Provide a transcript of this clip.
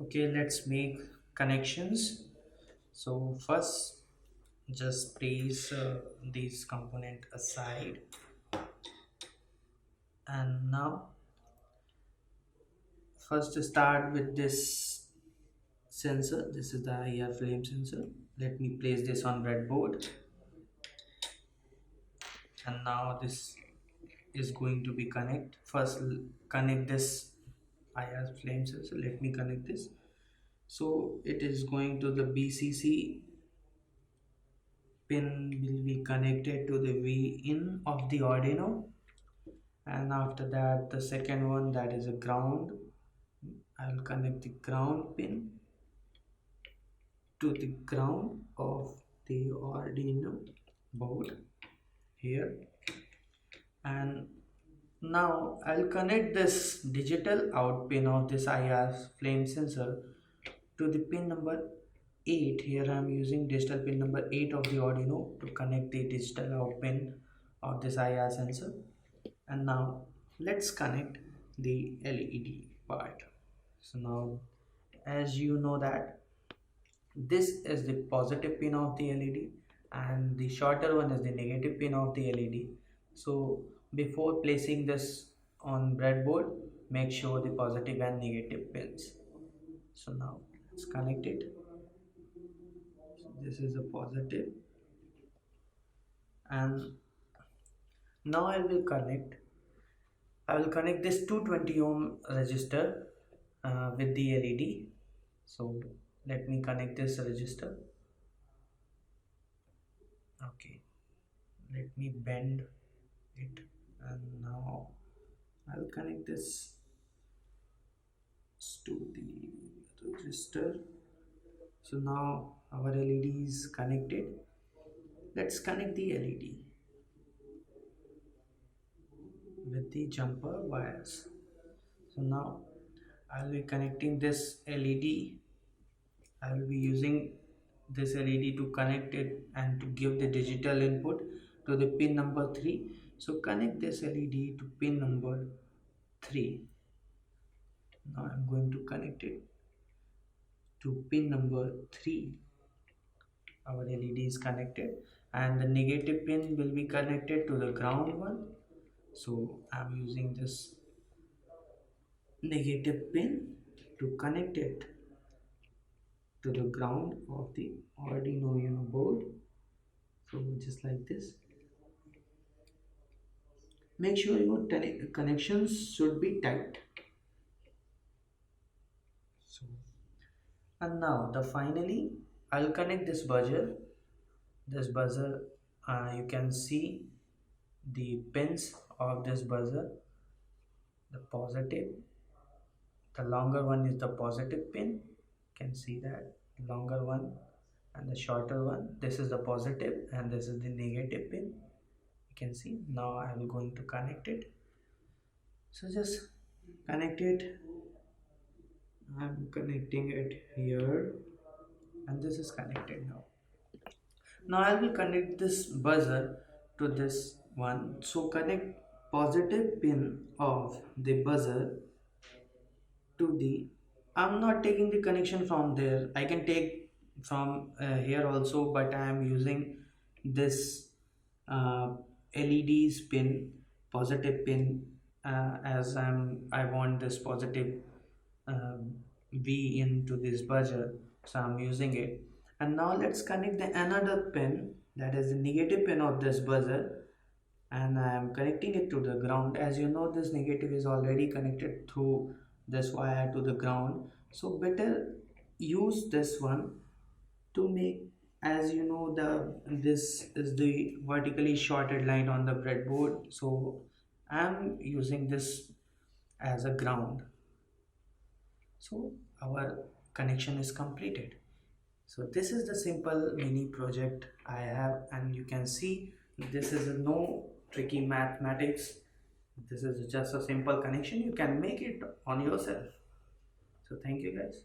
Okay, let's make connections. So first, just place these component aside, and now first start with this sensor. This is the IR flame sensor. Let me place this on breadboard, and now this is going to be connect. First, connect this IR flame sensor. Let me connect this. So it is going to the BCC pin will be connected to the V in of the Arduino, and after that the second one, that is a ground. I will connect the ground pin to the ground of the Arduino board here, and now I'll connect this digital out pin of this IR flame sensor to the pin number 8. Here I am using digital pin number 8 of the Arduino to connect the digital out pin of this IR sensor. And now let's connect the LED part. So now, as you know that this is the positive pin of the LED and the shorter one is the negative pin of the LED. So before placing this on breadboard, make sure the positive and negative pins. So now let's connect it. So this is a positive, and now I will connect this 220 ohm resistor with the LED. So let me connect this resistor. Okay, let me bend it, and now I'll connect this to the resistor. So now our LED is connected. Let's connect the LED with the jumper wires. So now I'll be connecting this LED. I will be using this LED to connect it and to give the digital input to the pin number 3. So connect this LED to pin number 3. Now I'm going to connect it to pin number 3. Our LED is connected, and the negative pin will be connected to the ground one. So I'm using this negative pin to connect it to the ground of the Arduino board. So just like this. Make sure your connections should be tight. So, and now the finally I'll connect this buzzer. This buzzer, you can see the pins of this buzzer. The positive, the longer one is the positive pin. You can see that longer one, and the shorter one. This is the positive, and this is the negative pin. You can see. Now I am going to connect it. So just connect it. I'm connecting it here, and this is connected now. Now I will connect this buzzer to this one. So connect positive pin of the buzzer to the, I'm not taking the connection from there. I can take from here also, but I am using this uh, LED's pin, positive pin, as I want this positive uh, V into this buzzer, so I'm using it. And now let's connect the another pin, that is the negative pin of this buzzer, and I am connecting it to the ground. As you know, this negative is already connected through this wire to the ground, so better use this one to make, as you know, the this is the vertically shorted line on the breadboard, so I'm using this as a ground. So our connection is completed. So this is the simple mini project I have, and you can see this is no tricky mathematics. This is just a simple connection. You can make it on yourself. So thank you guys.